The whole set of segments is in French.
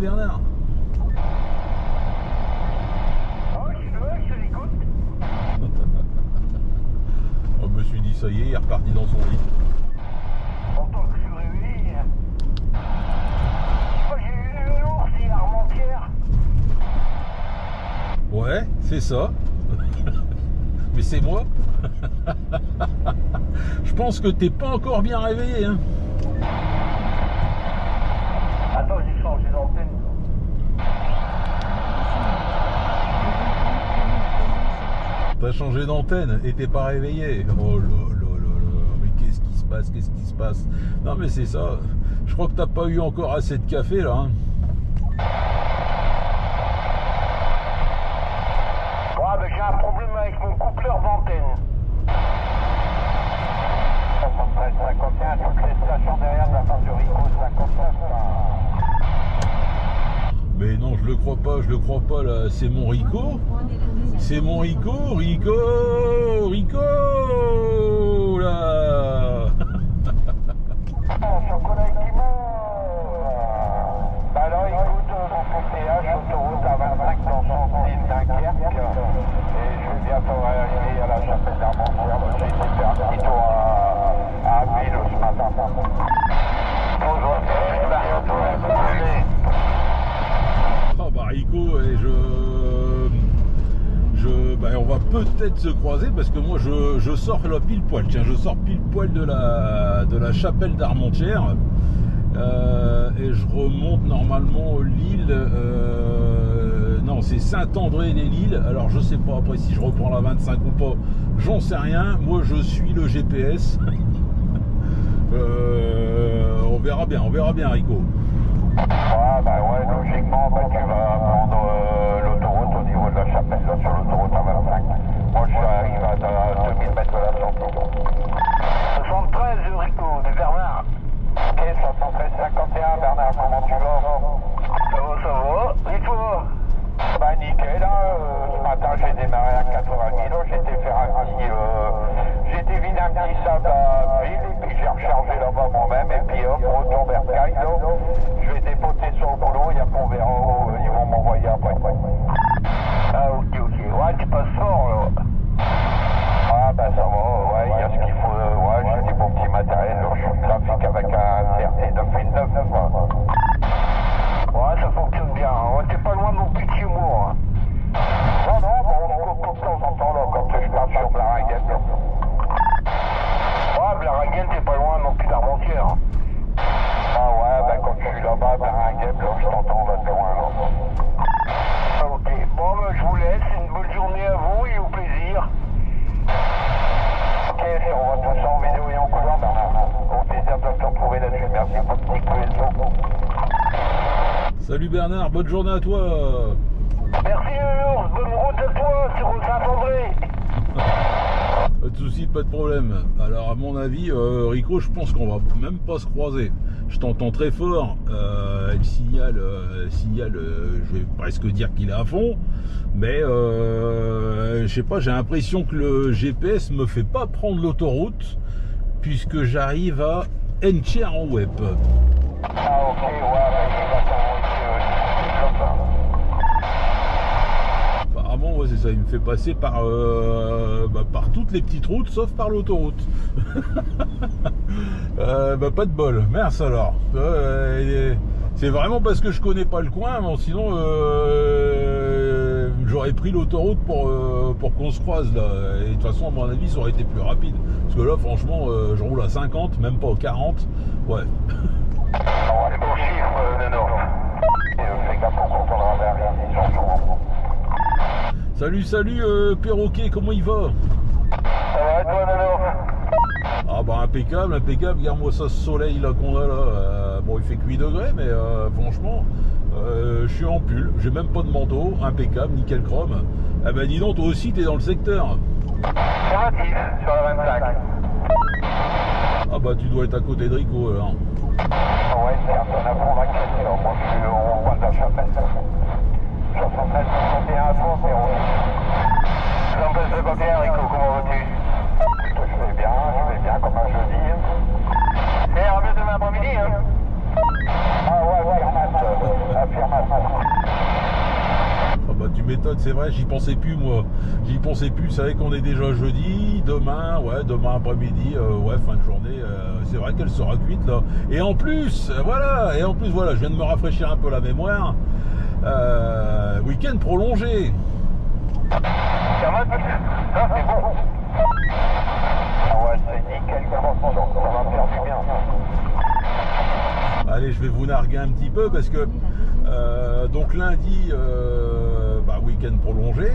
Bernard? Oh, je l'écoute. Je me suis dit, ça y est, il est reparti dans son lit. Pourtant que je suis réveillé. Oh, j'ai eu une ours hier avant-hier. Ouais, c'est ça. Mais c'est moi. Je pense que t'es pas encore bien réveillé, hein. Attends, j'ai changé d'antenne. T'as changé d'antenne et t'es pas réveillé. Oh là là là là. Mais qu'est-ce qui se passe? Qu'est-ce qui se passe? Non mais c'est ça. Je crois que t'as pas eu encore assez de café là, hein. Ouais, mais j'ai un problème avec mon coupleur d'antenne. 73, 51, toutes les stations derrière de la part du Rico, 59. Mais non, je le crois pas là. C'est mon Rico. C'est mon Rico, Rico là. Son collègue qui bah alors écoute, mon PTH, autoroute à 25 dans son style Dunkerque. Et je vais bientôt arriver à la chapelle d'Armentières. J'ai été faire un petit tour à Abbeville ce matin. Bonjour, Ah bah Rico, et bah, on va peut-être se croiser parce que moi je sors là pile poil. Tiens, je sors pile poil de la chapelle d'Armentières et je remonte normalement Lille. Non, c'est Saint-André-les-Lilles. Alors je sais pas après si je reprends la 25 ou pas. J'en sais rien. Moi je suis le GPS. On verra bien Rico. Ouais, bah ouais, logiquement, bah, tu vas prendre l'autoroute au niveau de la chapelle, là, sur l'autoroute à 25. Moi, je arrive à 2000 mètres de la sortie. 73, Rico, de Bernard. Ok, 73, 51, Bernard, comment tu vas? Ça va, et toi? Bah nickel, hein, ce matin j'ai démarré à 80 kg, j'ai été vider un petit sable à Ville, et puis j'ai rechargé là-bas moi-même, et puis hop, retour vers Caille, je vais dépoter sur le boulot, et après on verra où ils vont m'envoyer après. Ah ok, ouais, tu passes fort là. Ah bah ça va, ouais, il y a ce qu'il faut, ouais, j'ai du bon petit matériel, je suis trafic avec un CRT 2009, quoi. Ouais, ça fonctionne bien, hein. T'es pas loin non plus de chez moi. Hein. Non, bon, on se coupe de temps en temps là, quand je pars sur Blaraguel. Ouais, Blaraguel, t'es pas loin non plus d'Armentières. Ah ouais, bah quand je suis là-bas, Blaraguel, là, je t'entends là de loin là. Ok, bon, bah, je vous laisse, une bonne journée à vous et au plaisir. Ok, on va tout ça en vidéo et en couleur, Bernard. Au plaisir de te retrouver là-dessus, merci pour le petit coup et le saut. Salut Bernard, bonne journée à toi. Merci Ours, bonne route à toi sur Saint-André. Pas de soucis, pas de problème. Alors à mon avis, Rico, je pense qu'on va même pas se croiser. Je t'entends très fort. Le signal, je vais presque dire qu'il est à fond. Mais je sais pas, j'ai l'impression que le GPS me fait pas prendre l'autoroute puisque j'arrive à Encher en web. Ah ok, ouais, il va Apparemment, ouais, c'est ça, il me fait passer par toutes les petites routes, sauf par l'autoroute. Pas de bol, merci alors. C'est vraiment parce que je connais pas le coin, bon, sinon j'aurais pris l'autoroute pour qu'on se croise là. Et de toute façon, à mon avis, ça aurait été plus rapide. Parce que là, franchement, je roule à 50, même pas au 40. Ouais. Les bons chiffres, Nano. Fais gaffe, on s'entendra vers les gens. Salut, perroquet, comment il va? Ça va et toi, Nano? Ah bah impeccable, regarde-moi ça, ce soleil là qu'on a là. Bon, il fait que 8 degrés, mais franchement, je suis en pull, j'ai même pas de manteau, impeccable, nickel chrome. Ah bah dis donc, toi aussi t'es dans le secteur. Relatif, sur la 25. Ah bah tu dois être à côté de Rico alors. Ouais, c'est un peu à fond la question. Moi, je suis au coin de la chapelle. 73, 51 à fond, c'est rouge. 73, 51, Rico, comment vas-tu? Je vais bien, comme un jeudi. C'est mieux demain après-midi, hein? Ah ouais, affirmatif. m'étonnes, c'est vrai, j'y pensais plus moi. J'y pensais plus, c'est vrai qu'on est déjà jeudi, demain après-midi, fin de journée, c'est vrai qu'elle sera cuite là. Et en plus, voilà, je viens de me rafraîchir un peu la mémoire. Week-end prolongé. Ça va, ça c'est bon. Ah ouais, c'est nickel, ça va faire du bien. Allez, je vais vous narguer un petit peu parce que donc lundi, week-end prolongé.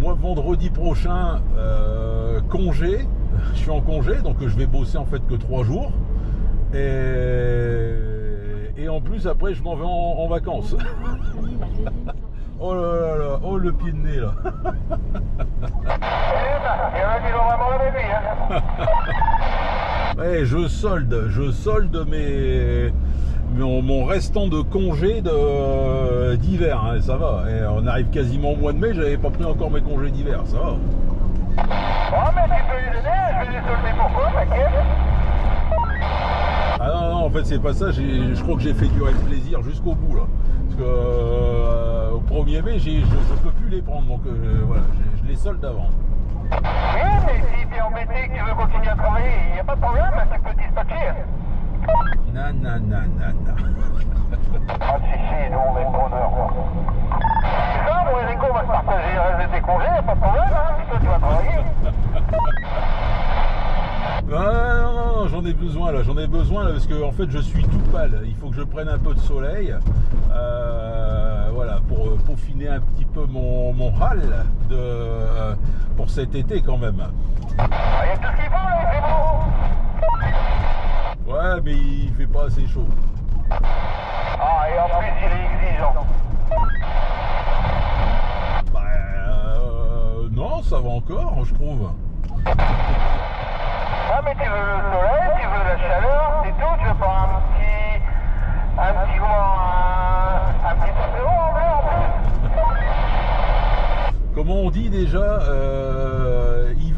Moi, vendredi prochain, congé. Je suis en congé, donc je vais bosser en fait que 3 jours. Et en plus, après, je m'en vais en vacances. Oh là là là, oh le pied de nez là. Il y en a qui l'ont vraiment rêvé, hein. Ouais, je solde mon restant de congé d'hiver, hein, ça va. Et on arrive quasiment au mois de mai, j'avais pas pris encore mes congés d'hiver, ça va. Oh mais tu peux les donner, je vais les solder pour toi, t'inquiète. Ah non, en fait c'est pas ça, je crois que j'ai fait durer le plaisir jusqu'au bout là. Parce que au 1er mai, je peux plus les prendre, donc voilà, je les solde avant. Oui, mais si tu es embêté et que tu veux continuer à travailler, il n'y a pas de problème, tu peux dispatcher. Non. Ah si, nous on met le bonheur. C'est ça, mon Enrico, on va se partager le reste de tes congés, il n'y a pas de problème, hein, si toi tu vas travailler. Non, j'en ai besoin là, parce que en fait je suis tout pâle, il faut que je prenne un peu de soleil, voilà, pour peaufiner un petit peu mon hall pour cet été quand même. Il y a tout ce qu'il faut, là, c'est bon. Ouais, mais il fait pas assez chaud. Ah, et en plus il est exigeant. Non, ça va encore, je trouve. Ah mais tu veux le soleil, tu veux la chaleur, c'est tout, tu veux pas un petit apéro en bleu en plus. Comment on dit déjà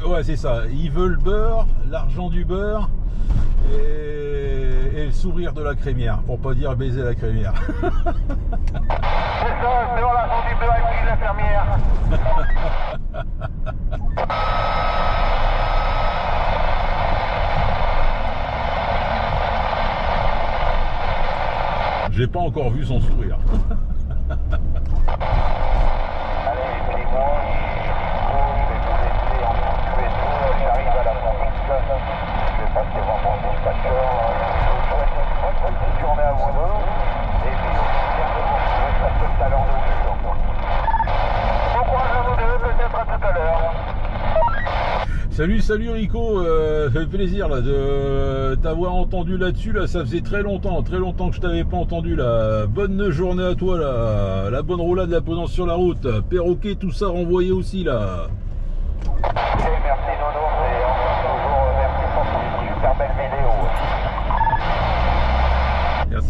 ouais, c'est ça, il veut le beurre, l'argent du beurre et le sourire de la crémière, pour pas dire baiser la crémière. C'est ça, c'est l'argent du beurre et puis l'infirmière. J'ai pas encore vu son sourire. Allez, puis moi, je vais vous laisser en tuer tout, j'arrive à la fabrique, je vais passer voir mon dispatcher, je vous souhaite une bonne petite journée à vous deux, et puis bien de vous retrouver sur ce talent de jour. Bon courage à vous deux, peut-être à tout à l'heure. Salut Rico, ça fait plaisir là, de t'avoir entendu là-dessus, là, ça faisait très longtemps que je t'avais pas entendu là. Bonne journée à toi là, la bonne roulade, la prudence sur la route, perroquet, tout ça renvoyé aussi là. Ok, merci Nono, et encore toujours merci pour cette super belle vidéo.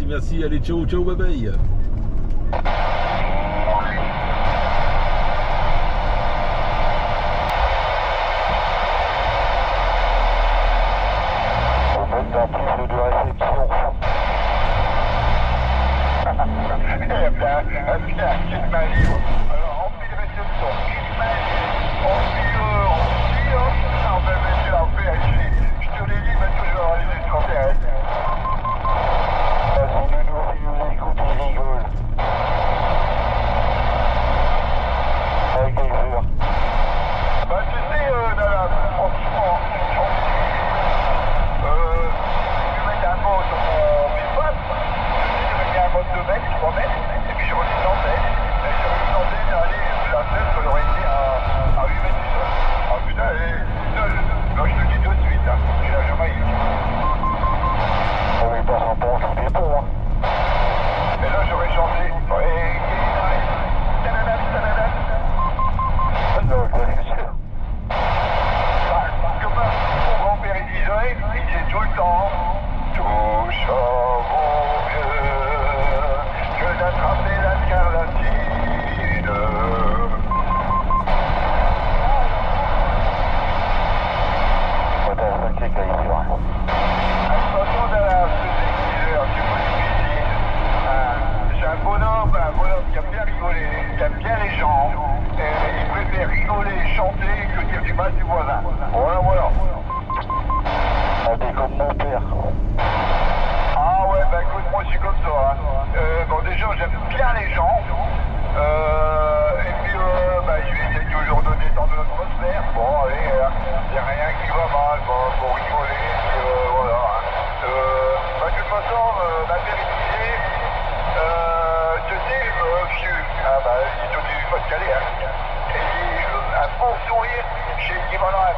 Merci, allez ciao, bye bye. Alors, remplis les réceptions, je te l'ai dit, parce que je vais avoir les extraterrestres. Vas-y, Nounou, si nous écoute, il rigole.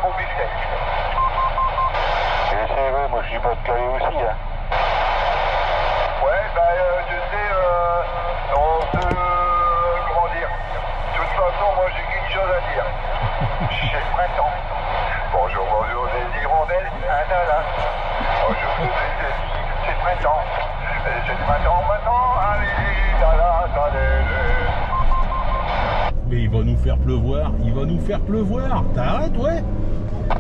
beau beefsteak. Et c'est vrai, moi je suis pas de Calais aussi, hein. Ouais, bah je sais, on se... comment dire. De toute façon, moi j'ai qu'une chose à dire. C'est le printemps. Bonjour, bonjour, les hirondelles, un ala. Bonjour, c'est le printemps. C'est le printemps maintenant, allez, allez. Mais il va nous faire pleuvoir, il va nous faire pleuvoir. T'arrêtes, ouais? Ah,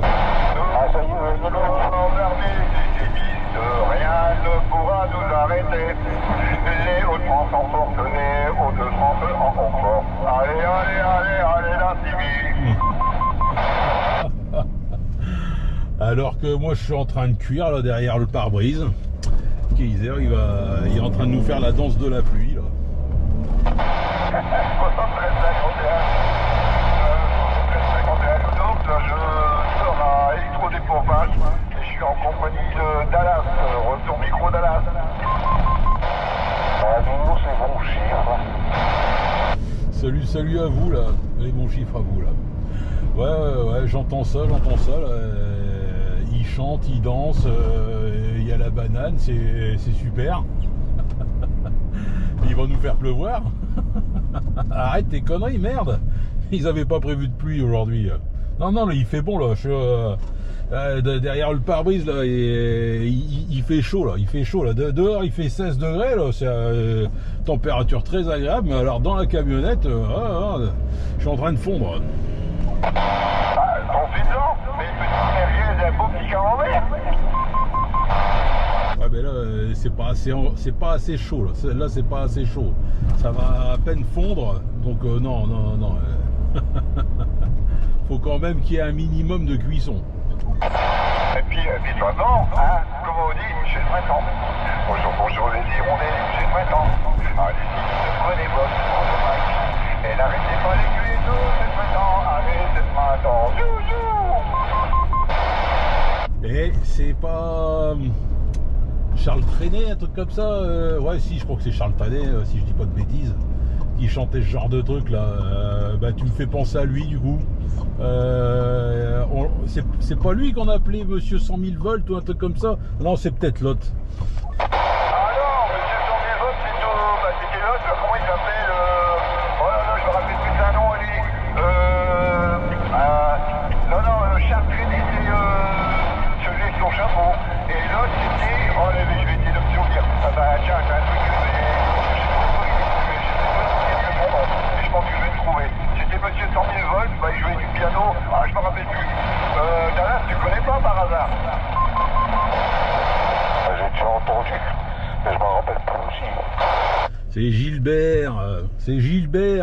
ça y est, nous l'avons enfermé, rien ne pourra nous arrêter. Les Hauts-de-France en force, les Hauts-de-France en confort. Allez, la civile. Alors que moi je suis en train de cuire là derrière le pare-brise. Kaiser il est en train de nous faire la danse de la pluie là. 73-51 donc là je sors à électrodépopage et je suis en compagnie de Dallas, retour micro Dallas. Bonjour, c'est bon chiffre. Salut à vous là, les bons chiffres à vous là. Ouais, j'entends ça là. Il chante, il danse, il y a la banane, c'est super. Il va nous faire pleuvoir. Arrête tes conneries, merde. Ils avaient pas prévu de pluie aujourd'hui. Non, là, il fait bon là. Je suis derrière le pare-brise là, il fait chaud là. Dehors, il fait 16 degrés là. C'est température très agréable. Mais alors dans la camionnette, je suis en train de fondre. Confinement, mais une petite beau petit camembert. Ouais, mais là, c'est pas assez chaud là. Là, c'est pas assez chaud. Ça va à peine fondre. Donc non. Faut quand même qu'il y ait un minimum de cuisson. Et puis maintenant, hein, comme on dit, c'est le printemps. Bonjour les hirondelles, c'est le printemps. Allez-y, prenez votre automatique. Et n'arrêtez pas les cuits et tout, c'est le printemps. Allez, c'est le printemps. Et c'est pas Charles Trenet, un truc comme ça. Ouais, si, je crois que c'est Charles Trenet, si je dis pas de bêtises, qui chantait ce genre de truc là. Bah, tu me fais penser à lui du coup. C'est pas lui qu'on appelait Monsieur 100 000 volts ou un truc comme ça. Non, c'est peut-être l'autre. Ah non, Monsieur 100 000 volts, c'est tout. Bah, c'était l'autre, comment il s'appelle oh là là, je me rappelle plus d'un nom, lui. Non, Charles Trenet, c'est celui avec son chapeau. Et l'autre, c'était. Oh là, je vais essayer de me souvenir. Ah bah, tiens, c'est un truc que je pense que je vais le trouver. C'était Monsieur 100 000 volts, bah, il jouait du piano. Ah, je me rappelle plus. Dallas, tu connais pas par hasard? J'ai déjà entendu, mais je m'en rappelle pas aussi. C'est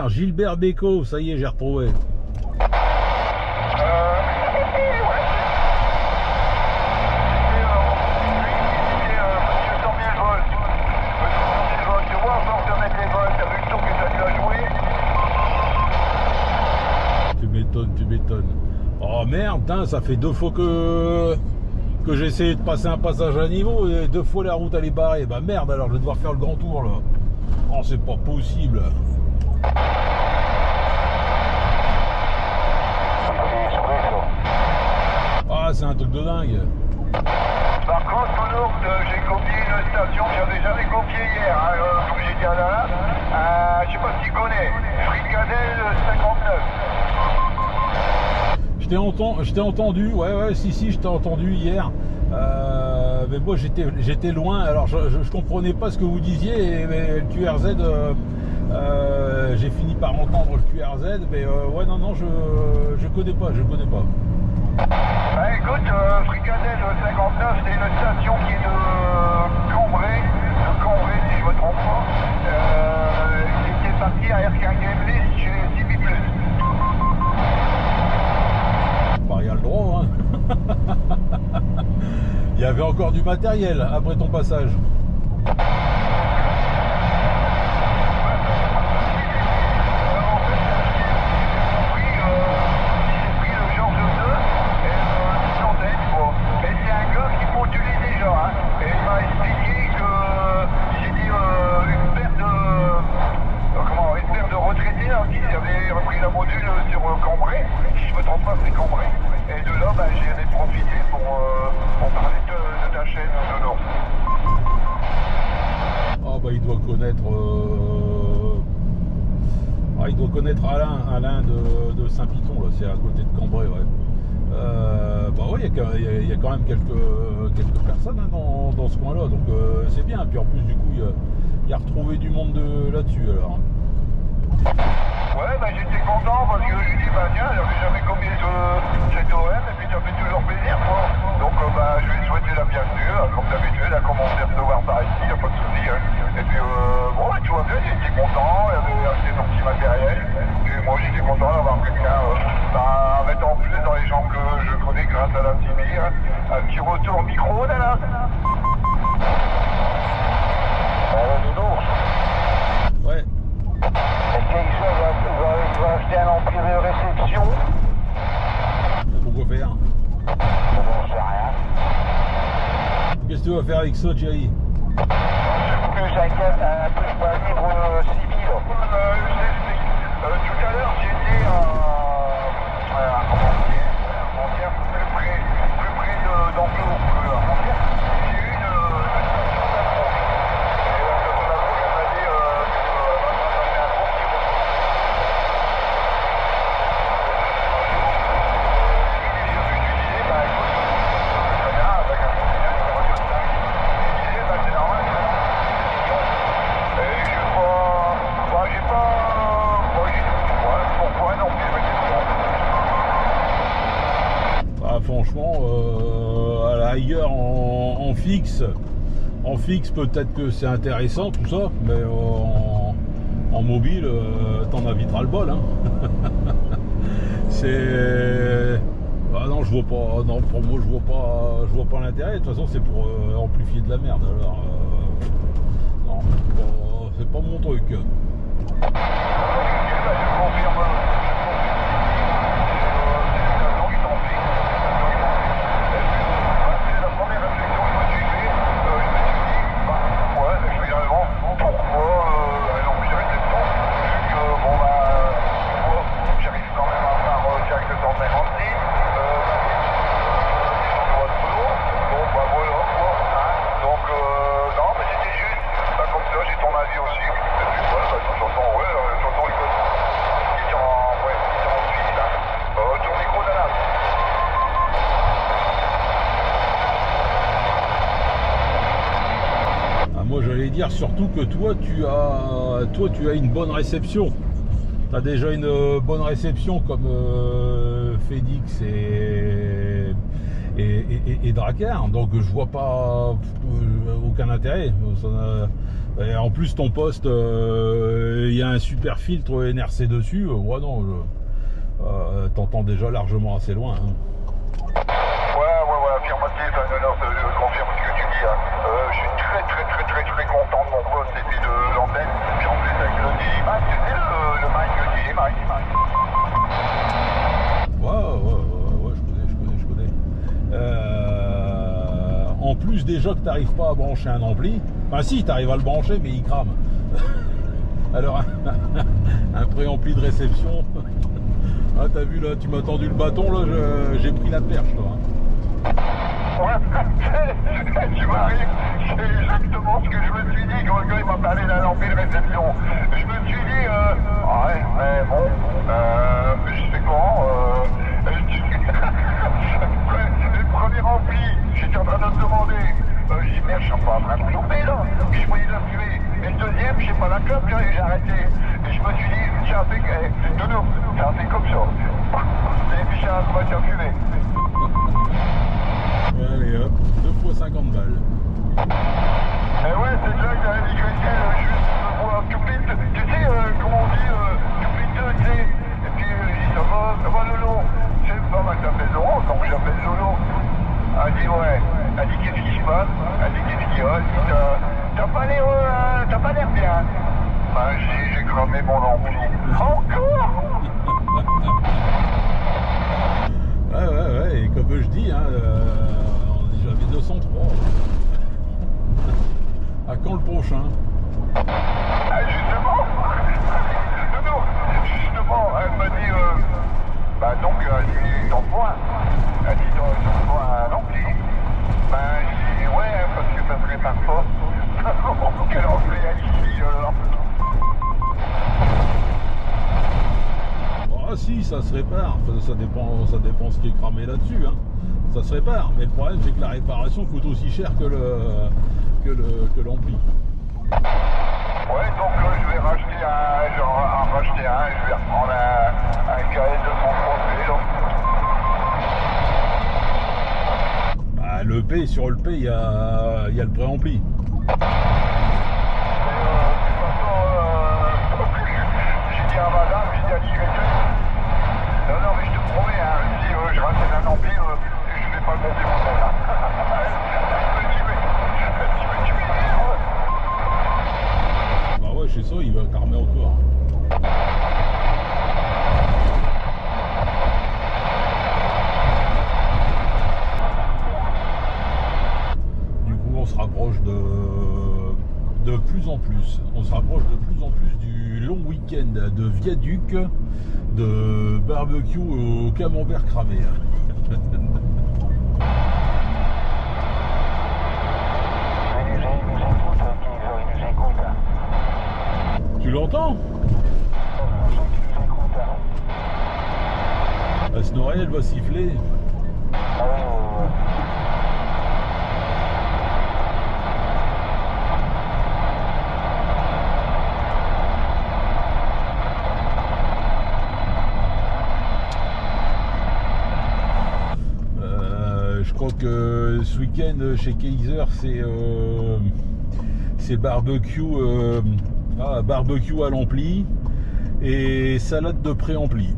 Gilbert Bécaud, ça y est, j'ai retrouvé. Tu m'étonnes. Oh merde, hein, ça fait 2 fois que j'ai essayé de passer un passage à niveau et 2 fois la route elle est barrée. Bah merde, alors je vais devoir faire le grand tour là. Oh, c'est pas possible. Ah, c'est un truc de dingue. Par contre, j'ai copié une station que j'avais jamais copiée hier, hein, comme j'ai dit à Dallas. Je sais pas si tu connais, Fricadelle 59. Je t'ai entendu, ouais, si, je t'ai entendu hier. Mais moi j'étais loin, alors je comprenais pas ce que vous disiez, mais le QRZ, j'ai fini par entendre le QRZ, mais ouais, non, je connais pas. Bah écoute, Fricadelle 59, c'est une station qui est de Cambrai, si je me trompe pas, qui est partie à Erkin Gamelis chez CB+. Bah, il y a le droit, hein. Il y avait encore du matériel après ton passage. Qui avait repris la module sur Cambrai, si je me trompe pas, c'est Cambrai. Et de là, connaître il doit connaître Alain de Saint-Piton, là, c'est à côté de Cambrai, ouais. Bah ouais, il y a quand même quelques personnes hein, dans ce coin-là, donc c'est bien. Puis en plus, du coup, il y a retrouvé du monde là-dessus, alors. Ouais, bah j'étais content parce que je lui dis, bah tiens, j'avais jamais commis cet OM et puis ça fait toujours plaisir, quoi. Donc bah je lui ai souhaité la bienvenue, comme d'habitude, elle a commencé à recevoir par ici, y a pas de souci. Hein. Et puis bon, bah, tout va bien, il était content, il avait acheté son petit matériel. Et moi j'étais content d'avoir quelqu'un, avec en plus dans les gens que je connais grâce à la Timir. Un petit retour au micro, Dallas. Alors, Nounours. Ouais. Est-ce qu'il va acheter un empire de réception? Pourquoi faire? J'en sais rien. Qu'est-ce que tu vas faire avec ça, Thierry? Que j'ai un peu de livre civil. Tout à l'heure, j'étais plus près d'Enclos. J'ai eu une franchement, à la rigueur en fixe, peut-être que c'est intéressant tout ça, mais en mobile, t'en as vite ras le bol. Hein. C'est. Ah non, je vois pas. Non, pour moi, je vois pas l'intérêt. De toute façon, c'est pour amplifier de la merde. Alors, non, c'est pas mon truc. Dire surtout que toi tu as une bonne réception. Tu as déjà une bonne réception comme Fedix et Drakkar, donc je vois pas aucun intérêt. Et en plus ton poste, il y a un super filtre NRC dessus. Ouais non, t'entends déjà largement assez loin. Hein. Ouais, affirmatif, je confirme ce que tu dis. Hein. Je suis très content de mon poste et puis de l'antenne. Puis en plus avec le Dilimac, tu sais le mic Dilimac. Ouais, je connais. En plus déjà que tu n'arrives pas à brancher un ampli, enfin si, tu arrives à le brancher mais il crame. Alors un préampli de réception. Ah t'as vu là, tu m'as tendu le bâton là, j'ai pris la perche toi. Ouais, tu m'arrives, c'est exactement ce que je me suis dit quand le gars il m'a parlé d'un ampli de réception. Je me suis dit, ouais, mais bon, je fais comment le premier ampli, j'étais en train de me demander, j'ai dit merde, je suis pas en train de me louper là, puis je voyais la fumée. Et le deuxième, je sais pas la clope, j'ai arrêté. Et je me suis dit, tiens, Nounou, ça a fait comme ça. Et puis j'ai commencé à fumer. Allez hop, 2 fois 50 balles. Et ouais, c'est ça que j'avais dit Christian, juste voir tout vite. Tu sais, comment on dit, tout vite, tu sais. Et puis j'ai dit, ça va Lolo. C'est pas mal, t'appelles Laurent, donc j'appelle Lolo. Elle dit ouais. Elle dit qu'est-ce qui se passe? Elle dit qu'est-ce qu'il y a? Elle dit t'as pas l'air bien. Ben j'ai cramé mon ampli. Encore? Ouais, et comme je dis, hein, j'avais 203. À quand le prochain? Justement, elle m'a dit, bah donc, elle dit, t'emploies. Elle dit, t'emploies un ampli. Ben, j'ai dit, ouais, parce que ça se répare pas. Quel ampli elle ici, ça se répare. Enfin, ça dépend ce qui est cramé là-dessus. Hein. Ça se répare. Mais le problème, c'est que la réparation coûte aussi cher que l'ampli. Ouais, donc je vais racheter un, je vais reprendre un KS 233 donc. Bah, sur le P, il y a le préampli. De toute façon, j'ai dit à madame, j'ai dit à l'YT, non, mais je te promets, hein, si je rachète un ampli, je vais pas monter mon tel. Bah ouais, chez ça, il va carmer encore. Du coup, on se rapproche de plus en plus. On se rapproche de plus en plus du long week-end de Viaduc, de barbecue au camembert cramé. Tu l'entends? La snorée, elle va siffler. Je crois que ce week-end chez Kaiser, c'est barbecue, barbecue à l'ampli et salade de pré-ampli.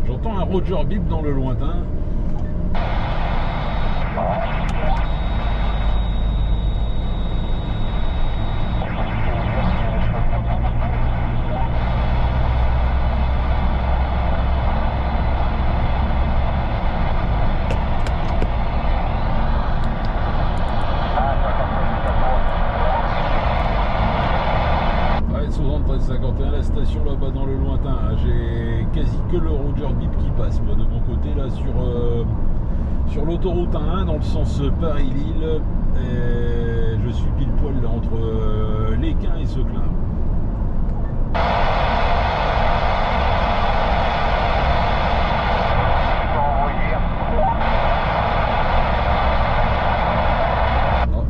J'entends un Roger Bip dans le lointain. La station là-bas dans le lointain, j'ai quasi que le Roger Bip qui passe moi de mon côté là sur l'autoroute 1 dans le sens Paris-Lille, et je suis pile poil là, entre Lesquin et Seclin.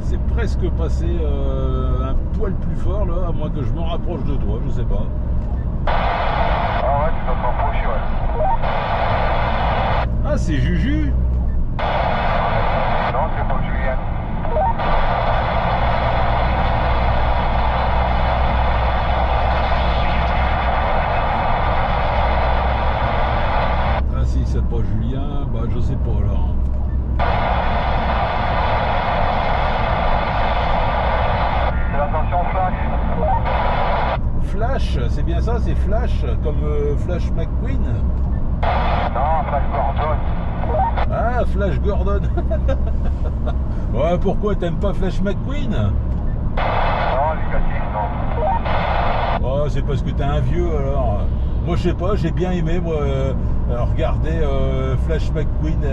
C'est presque passé un poil plus fort là, à moins que je me rapproche de toi, je sais pas. Ah ouais, tu vas te rapprocher, ouais. Ah, c'est Juju? Non, c'est pas Julien. Ah si, c'est pas Julien, bah je sais pas là. Attention, flash. Flash, c'est bien ça, c'est Flash, comme Flash McQueen. Non, Flash Gordon. Ah, Flash Gordon. Ouais, pourquoi t'aimes pas Flash McQueen? Non, négatif, non. Oh, c'est parce que t'es un vieux alors. Moi, je sais pas, j'ai bien aimé moi regarder Flash McQueen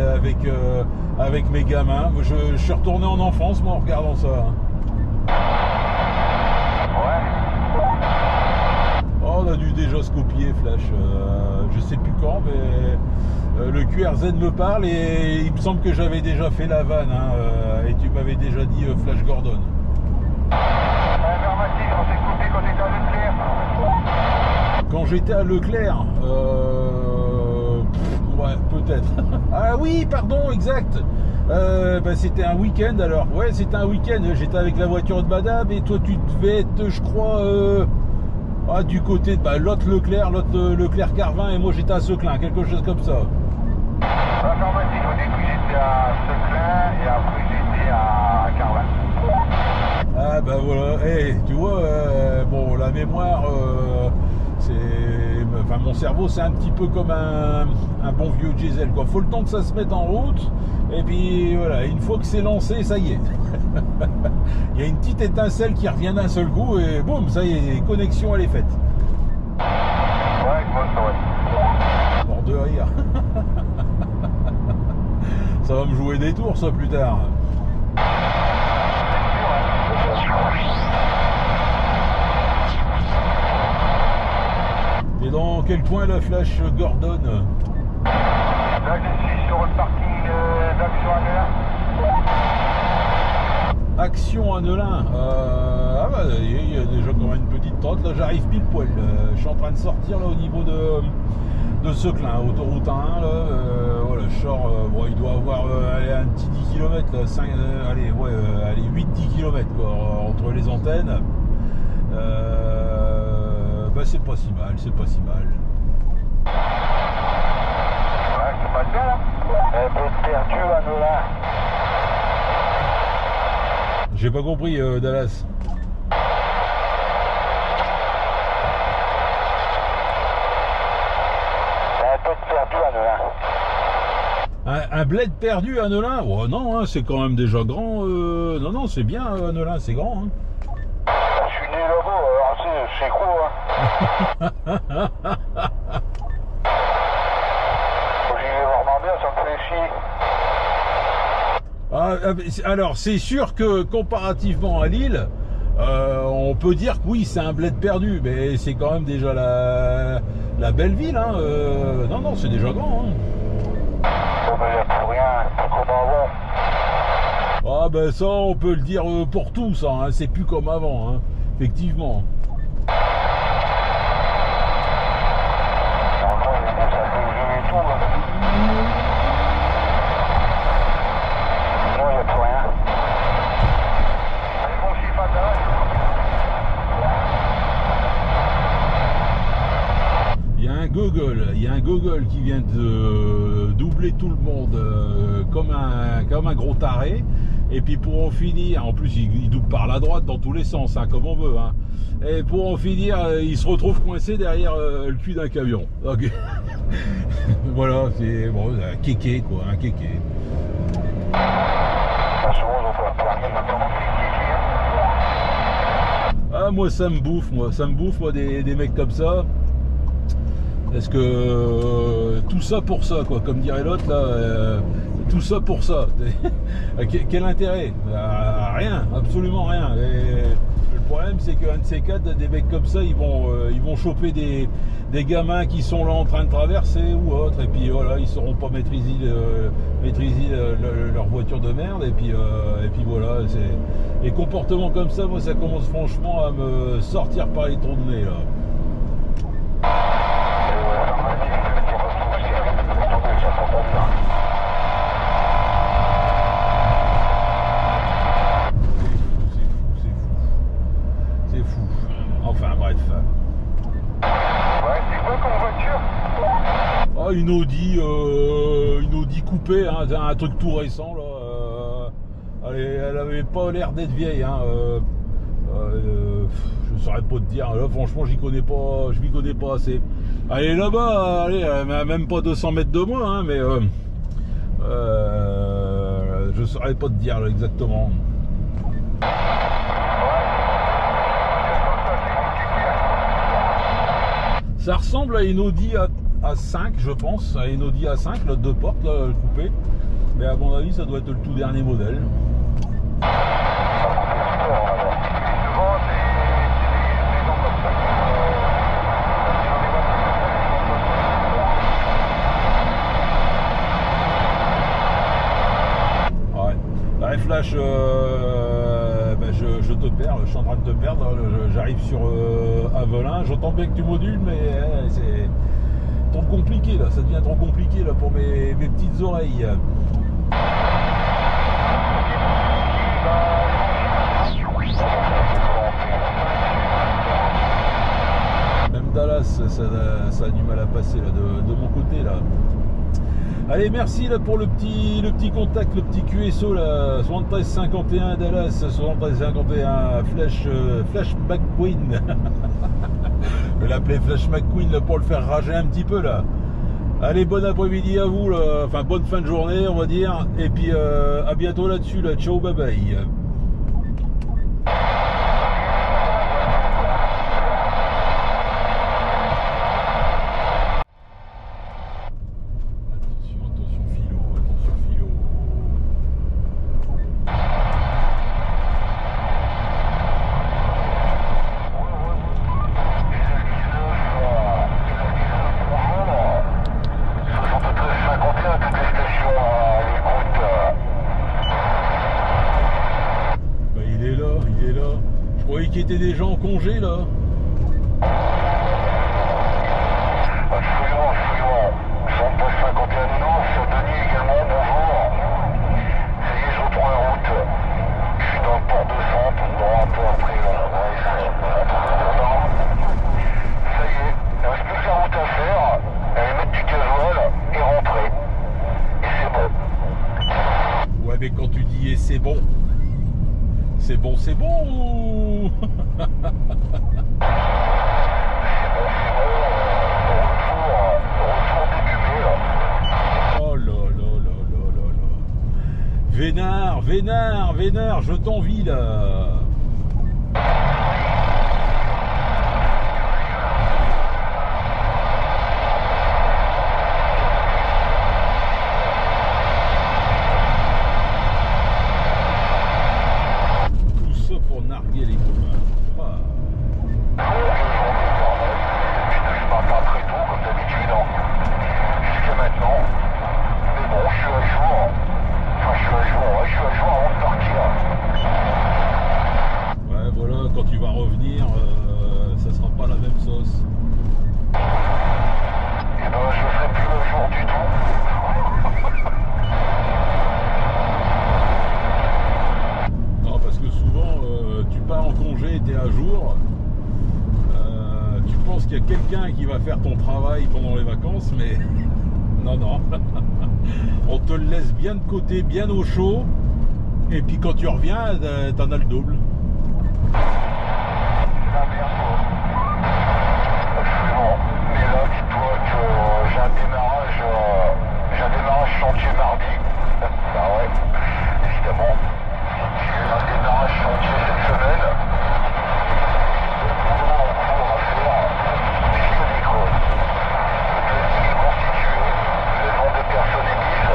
avec mes gamins. Moi, je suis retourné en enfance moi en regardant ça. On a dû déjà se copier Flash, je sais plus quand, mais le QRZ me parle et il me semble que j'avais déjà fait la vanne, hein, et tu m'avais déjà dit Flash Gordon. On s'est coupé quand t'étais à Leclerc. Quand j'étais à Leclerc, ouais, peut-être. Ah oui, pardon, exact. Bah, c'était un week-end alors. Ouais, c'était un week-end. J'étais avec la voiture de madame et toi tu devais être, je crois, du côté de l'autre Leclerc, Leclerc Carvin, et moi j'étais à Seclin, quelque chose comme ça. Informatique, au début j'étais à Seclin et après j'étais à Carvin. Ah bah voilà, hey, tu vois, bon, la mémoire, enfin, mon cerveau c'est un petit peu comme un bon vieux diesel, quoi. Faut le temps que ça se mette en route, et puis voilà, une fois que c'est lancé, ça y est. Il y a une petite étincelle qui revient d'un seul coup, et boum, ça y est, connexion elle est faite. Ouais, je vois ça, ouais. Bordeur, rire. Ça va me jouer des tours ça plus tard. Et dans quel coin la Flash Gordon? Là, je suis sur le parking d'Action Annelin. Action Annelin. Ah bah, il y a déjà quand même une petite trotte. Là, j'arrive pile poil. Je suis en train de sortir là au niveau de Seclin, autoroute 1. Là, voilà, je sors. Bon, il doit avoir allez, un petit 10 km. Là, 5, allez, ouais, allez, 8-10 km quoi, entre les antennes. Bah, c'est pas si mal, c'est pas si mal. Ouais, c'est pas bien là. Un peu perdu Annelin. J'ai pas compris, Dallas. Un peu perdu Annelin. Un bled perdu à Annelin? Oh non, hein, c'est quand même déjà grand. Non, non, c'est bien Annelin, c'est grand. Hein. Je suis né là-bas, alors c'est gros hein. J'y vais vraiment bien, ça me fait chier. Alors, c'est sûr que comparativement à Lille, on peut dire que oui, c'est un bled perdu, mais c'est quand même déjà la belle ville. Hein. Non, non, c'est déjà grand. Hein. Bon, ben, y a plus rien, pas comme avant. Ah ben ça, on peut le dire pour tout, ça. Hein. C'est plus comme avant, hein. Effectivement. Encore, ça bouge et tout. Hein. Non, y a plus rien. Allez, bon, je suis pas là. Il y a un gogol qui vient de doubler tout le monde comme un gros taré. Et puis pour en finir, en plus il double par la droite dans tous les sens, hein, comme on veut. Hein. Et pour en finir, il se retrouve coincé derrière le cul d'un camion. Donc, voilà, c'est bon, un kéké quoi, un kéké. Ah moi ça me bouffe, moi des mecs comme ça. Parce que tout ça pour ça, quoi, comme dirait l'autre là, tout ça pour ça. Quel intérêt? Rien, absolument rien. Et le problème c'est qu'un de ces quatre, des mecs comme ça, ils vont choper des gamins qui sont là en train de traverser ou autre, et puis voilà, ils sauront pas maîtriser leur voiture de merde, et puis voilà. Les comportements comme ça, moi ça commence franchement à me sortir par les trous de nez là. C'est fou. Enfin bref. Ouais, c'est quoi comme voiture? Ah, une Audi coupée, hein, un truc tout récent là. Elle avait pas l'air d'être vieille. Hein, je saurais pas te dire. Là, franchement, je m'y connais pas assez. Elle est là-bas, elle a même pas 200 mètres de moi, hein, mais je saurais pas te dire là, exactement. Ça ressemble à une Audi A5, je pense, à une Audi A5, là, 2 portes, là, coupée. Mais à mon avis, ça doit être le tout dernier modèle. Ouais, Flash, je te perds, je suis en train de te perdre, j'arrive sur Avelin, j'entends bien que tu modules, mais c'est trop compliqué là, ça devient trop compliqué là pour mes petites oreilles. Même Dallas, ça a du mal à passer là, de mon côté là. Allez, merci là pour le petit contact, le petit QSO là, 7351 Dallas, 7351 Flash McQueen. Je vais l'appeler Flash McQueen là, pour le faire rager un petit peu là. Allez, bon après-midi à vous là, enfin bonne fin de journée on va dire, et puis à bientôt là-dessus là, ciao, bye bye. qui étaient déjà en congé là? Absolument, absolument. Centre poste 51 Nord, sur Denis également, bonjour. Ça y est, je reprends la route. Je suis dans le port de Centre, bon, un peu après là. Ouais, ça y est, il ne reste plus que la route à faire, aller mettre du gasoil et rentrer. Et c'est bon. Ouais, mais quand tu dis et c'est bon ou... C'est bon, retour début mai là. Oh là là là là là là. Vénard, vénard, vénard, je t'envie là. Tout ça pour narguer les copains. Ah. Je pars pas très tôt comme d'habitude, hein. Jusqu'à maintenant. Mais bon, je suis à jour. Enfin, je suis à jour avant de partir. Ouais, voilà, quand tu vas revenir, ça sera pas la même sauce. Et ben, je serai plus à jour du tout. Non, parce que souvent, tu pars en congé, tu es à jour. Tu penses qu'il y a quelqu'un qui va faire ton travail pendant les vacances, mais non, non. On te le laisse bien de côté, bien au chaud. Et puis quand tu reviens, t'en as le double. Ah merde. Absolument. Mais là, dis-toi que j'ai un démarrage chantier mardi. Bah ouais, évidemment. J'ai eu un démarrage chantier cette semaine. Le boulot en cours à faire, puisque des creux. Le planning est constitué, le nombre de personnes émises.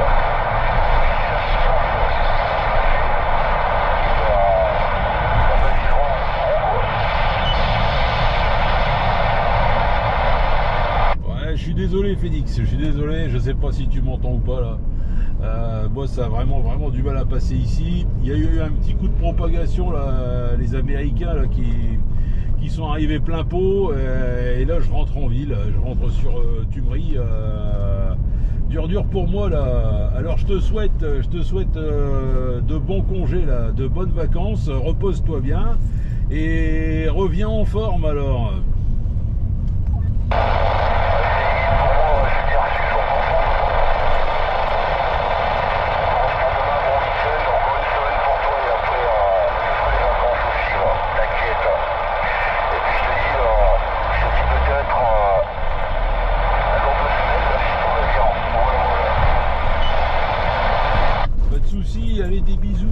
Ouais, je suis désolé Félix, je suis désolé, je sais pas si tu m'entends ou pas là. Moi ça a vraiment du mal à passer ici. Il y a eu un petit coup de propagation là, les Américains là, qui sont arrivés plein pot, et là je rentre en ville, je rentre sur Tumerie. Dur pour moi là. Alors je te souhaite de bons congés là, de bonnes vacances, repose-toi bien et reviens en forme alors. Pas de soucis, allez, des bisous.